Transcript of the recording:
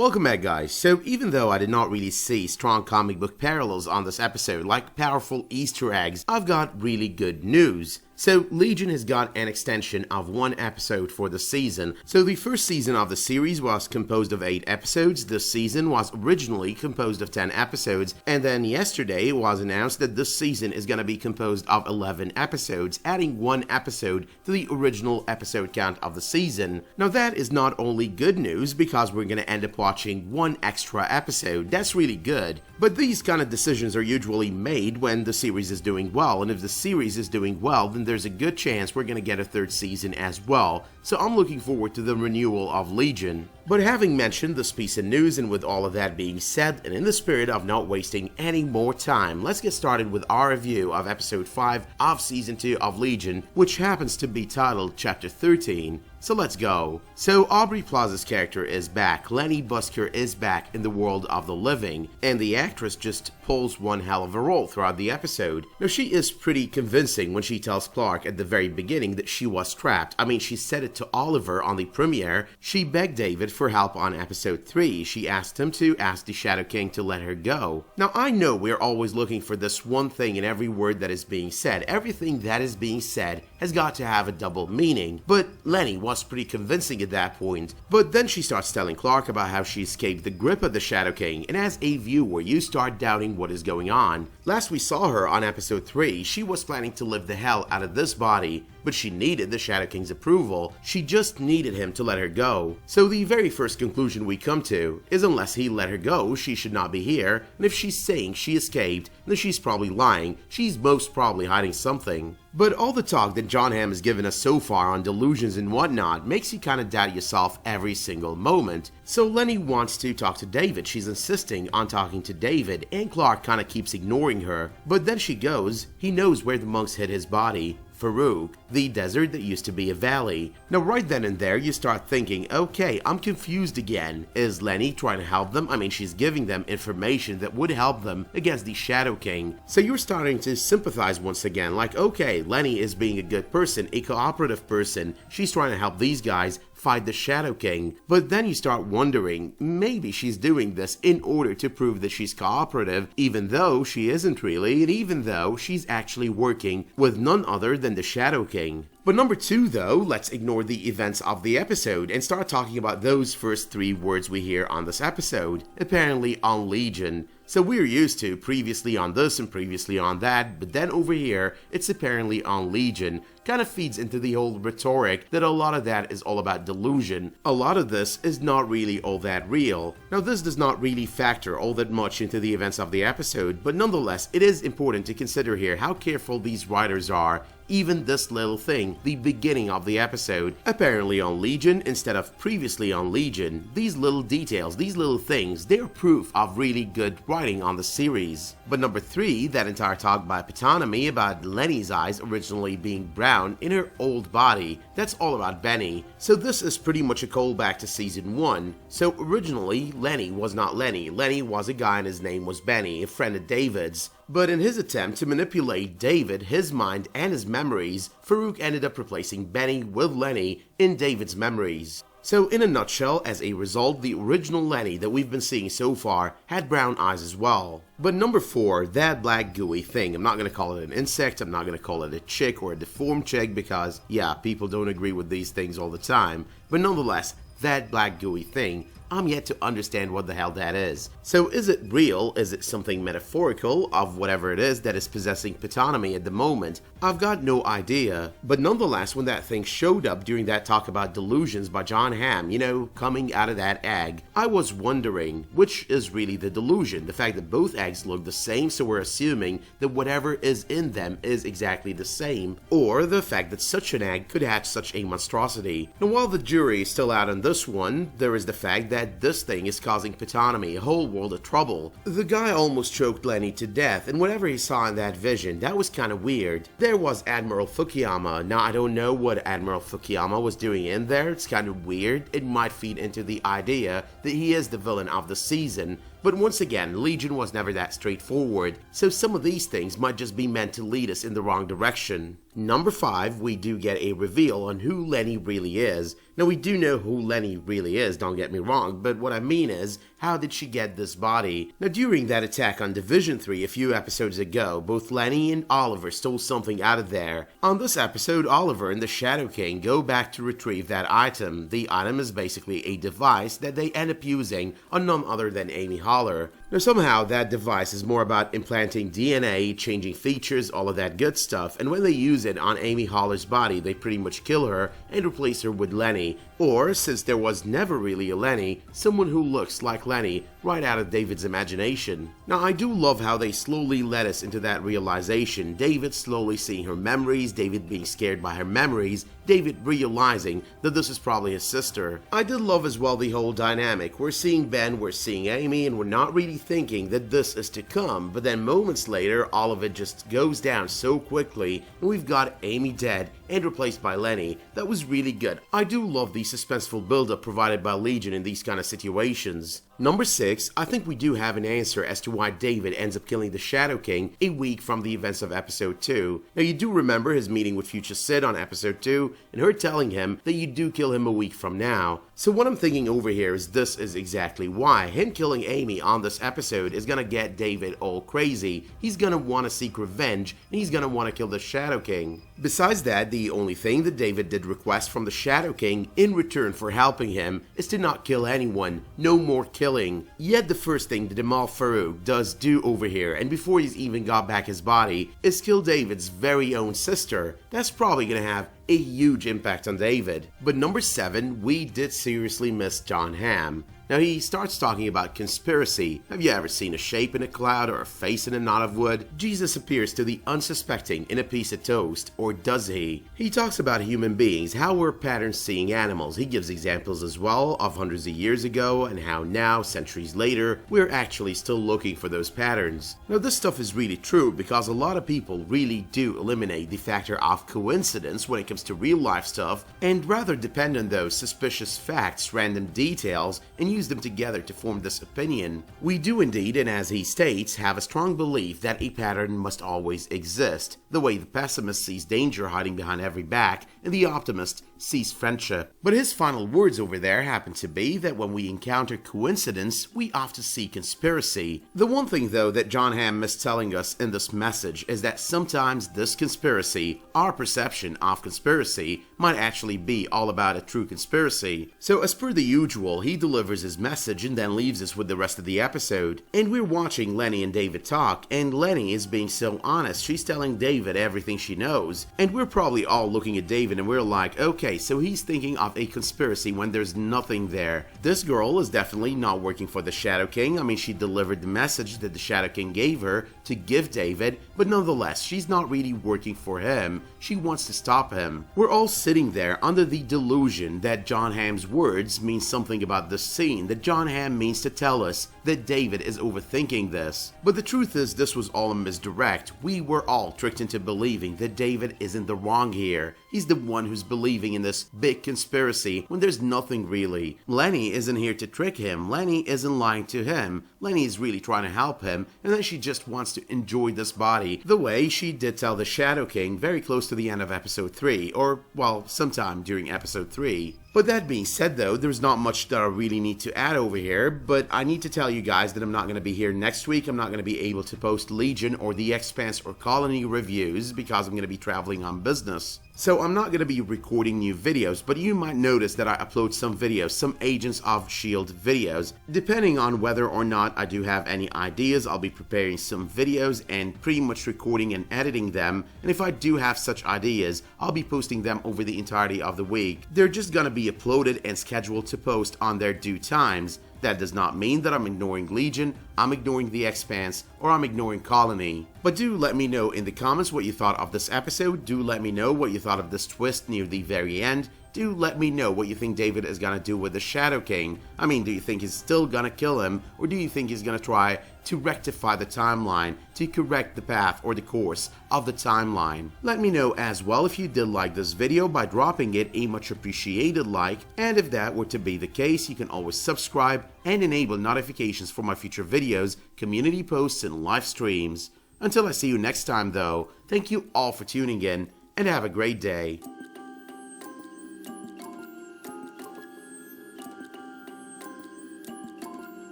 Welcome back, guys. So even though I did not really see strong comic book parallels on this episode like powerful Easter eggs, I've got really good news. So Legion has got an extension of 1 episode for the season. So the first season of the series was composed of 8 episodes, this season was originally composed of 10 episodes, and then yesterday it was announced that this season is going to be composed of 11 episodes, adding 1 episode to the original episode count of the season. Now that is not only good news because we're going to end up watching 1 extra episode, that's really good, but these kind of decisions are usually made when the series is doing well, and if the series is doing well, then there's a good chance we're going to get a 3rd season as well, so I'm looking forward to the renewal of Legion. But having mentioned this piece of news and with all of that being said, and in the spirit of not wasting any more time, let's get started with our review of episode 5 of season 2 of Legion, which happens to be titled Chapter 13. So let's go. So Aubrey Plaza's character is back, Lenny Busker is back in the world of the living, and the actress just pulls one hell of a role throughout the episode. Now she is pretty convincing when she tells Clark at the very beginning that she was trapped. I mean, she said it to Oliver on the premiere. She begged David for help on episode 3. She asked him to ask the Shadow King to let her go. Now I know we're always looking for this one thing in every word that is being said. Everything that is being said has got to have a double meaning, but Lenny was pretty convincing at that point. But then she starts telling Clark about how she escaped the grip of the Shadow King, and as a viewer you start doubting what is going on. Last we saw her on episode 3, she was planning to live the hell out of this body, but she needed the Shadow King's approval. She just needed him to let her go. So the very first conclusion we come to is unless he let her go, she should not be here, and if she's saying she escaped, then she's probably lying. She's most probably hiding something. But all the talk that Jon Hamm has given us so far on delusions and whatnot makes you kind of doubt yourself every single moment. So Lenny wants to talk to David, she's insisting on talking to David, and Clark kind of keeps ignoring her. But then she goes, he knows where the monks hid his body. Farouk, the desert that used to be a valley. Now right then and there you start thinking, okay, I'm confused again. Is Lenny trying to help them? I mean, she's giving them information that would help them against the Shadow King. So you're starting to sympathize once again, like okay, Lenny is being a good person, a cooperative person. She's trying to help these guys fight the Shadow King. But then you start wondering, maybe she's doing this in order to prove that she's cooperative, even though she isn't really, and even though she's actually working with none other than the Shadow King. But number 2 though, let's ignore the events of the episode and start talking about those first 3 words we hear on this episode, apparently on Legion. So we're used to previously on this and previously on that, but then over here, it's apparently on Legion. Kind of feeds into the whole rhetoric that a lot of that is all about delusion. A lot of this is not really all that real. Now this does not really factor all that much into the events of the episode, but nonetheless, it is important to consider here how careful these writers are. Even this little thing, the beginning of the episode, apparently on Legion instead of previously on Legion. These little details, these little things, they're proof of really good writing on the series. But number 3, that entire talk by Patanomy about Lenny's eyes originally being brown in her old body, that's all about Benny. So this is pretty much a callback to season 1. So originally, Lenny was not Lenny. Lenny was a guy and his name was Benny, a friend of David's. But in his attempt to manipulate David, his mind, and his memories, Farouk ended up replacing Benny with Lenny in David's memories. So in a nutshell, as a result, the original Lenny that we've been seeing so far had brown eyes as well. But number 4, that black gooey thing, I'm not going to call it an insect, I'm not going to call it a chick or a deformed chick because, yeah, people don't agree with these things all the time. But nonetheless, that black gooey thing, I'm yet to understand what the hell that is. So is it real? Is it something metaphorical of whatever it is that is possessing Patanomy at the moment? I've got no idea. But nonetheless, when that thing showed up during that talk about delusions by Jon Hamm, you know, coming out of that egg, I was wondering which is really the delusion. The fact that both eggs look the same, so we're assuming that whatever is in them is exactly the same, or the fact that such an egg could hatch such a monstrosity. Now while the jury is still out on this one, there is the fact that this thing is causing Patanomy a whole world of trouble. The guy almost choked Lenny to death, and whatever he saw in that vision, that was kind of weird. There was Admiral Fukuyama. Now I don't know what Admiral Fukuyama was doing in there, it's kind of weird. It might feed into the idea that he is the villain of the season. But once again, Legion was never that straightforward, so some of these things might just be meant to lead us in the wrong direction. Number 5, we do get a reveal on who Lenny really is. Now, we do know who Lenny really is, don't get me wrong, but what I mean is, how did she get this body? Now, during that attack on Division 3 a few episodes ago, both Lenny and Oliver stole something out of there. On this episode, Oliver and the Shadow King go back to retrieve that item. The item is basically a device that they end up using on none other than Amy Haller. Now, somehow, that device is more about implanting DNA, changing features, all of that good stuff, and when they use it on Amy Haller's body, they pretty much kill her and replace her with Lenny. Or, since there was never really a Lenny, someone who looks like Lenny right out of David's imagination. Now, I do love how they slowly led us into that realization. David slowly seeing her memories, David being scared by her memories, David realizing that this is probably his sister. I did love as well the whole dynamic. We're seeing Ben, we're seeing Amy, and we're not really thinking that this is to come, but then moments later, all of it just goes down so quickly, and we've got Amy dead and replaced by Lenny. That was really good. I do love the suspenseful build-up provided by Legion in these kind of situations. Number 6, I think we do have an answer as to why David ends up killing the Shadow King a week from the events of episode 2. Now, you do remember his meeting with Future Sid on episode 2 and her telling him that you do kill him a week from now. So what I'm thinking over here is this is exactly why. Him killing Amy on this episode is gonna get David all crazy. He's gonna want to seek revenge and he's gonna want to kill the Shadow King. Besides that, the only thing that David did request from the Shadow King in return for helping him is to not kill anyone, no more killing. Yet the first thing that Amahl Farouk does do over here, and before he's even got back his body, is kill David's very own sister. That's probably gonna have a huge impact on David. But number 7, we did seriously miss Jon Hamm. Now he starts talking about conspiracy. Have you ever seen a shape in a cloud or a face in a knot of wood? Jesus appears to the unsuspecting in a piece of toast, or does he? He talks about human beings, how we're pattern seeing animals. He gives examples as well of hundreds of years ago and how now, centuries later, we're actually still looking for those patterns. Now this stuff is really true because a lot of people really do eliminate the factor of coincidence when it comes to real life stuff and rather depend on those suspicious facts, random details, and use them together to form this opinion. We do indeed, and as he states, have a strong belief that a pattern must always exist, the way the pessimist sees danger hiding behind every back and the optimist sees friendship. But his final words over there happen to be that when we encounter coincidence, we often see conspiracy. The one thing though that Jon Hamm is telling us in this message is that sometimes this conspiracy, our perception of conspiracy, might actually be all about a true conspiracy. So as per the usual, he delivers his message and then leaves us with the rest of the episode. And we're watching Lenny and David talk, and Lenny is being so honest. She's telling David everything she knows. And we're probably all looking at David and we're like, okay, so he's thinking of a conspiracy when there's nothing there. This girl is definitely not working for the Shadow King. I mean, she delivered the message that the Shadow King gave her to give David, but nonetheless, she's not really working for him. She wants to stop him. We're all sitting there under the delusion that Jon Hamm's words mean something about this scene, that Jon Hamm means to tell us that David is overthinking this. But the truth is, this was all a misdirect. We were all tricked into believing that David is in the wrong here. He's the one who's believing in this big conspiracy when there's nothing really. Lenny isn't here to trick him. Lenny isn't lying to him. Lenny is really trying to help him, and then she just wants to enjoy this body the way she did tell the Shadow King very close to the end of episode 3, or, well, sometime during episode 3. But that being said though, there's not much that I really need to add over here, but I need to tell you guys that I'm not going to be here next week. I'm not going to be able to post Legion or The Expanse or Colony reviews because I'm going to be traveling on business. So I'm not going to be recording new videos, but you might notice that I upload some videos, some Agents of S.H.I.E.L.D. videos. Depending on whether or not I do have any ideas, I'll be preparing some videos and pretty much recording and editing them. And if I do have such ideas, I'll be posting them over the entirety of the week. They're just going to be uploaded and scheduled to post on their due times. That does not mean that I'm ignoring Legion, I'm ignoring The Expanse, or I'm ignoring Colony. But do let me know in the comments what you thought of this episode. Do let me know what you thought of this twist near the very end. Do let me know what you think David is gonna do with the Shadow King. I mean, do you think he's still gonna kill him, or do you think he's gonna try to rectify the timeline, to correct the path or the course of the timeline? Let me know as well if you did like this video by dropping it a much appreciated like, and if that were to be the case, you can always subscribe and enable notifications for my future videos, community posts, and live streams. Until I see you next time though, thank you all for tuning in, and have a great day.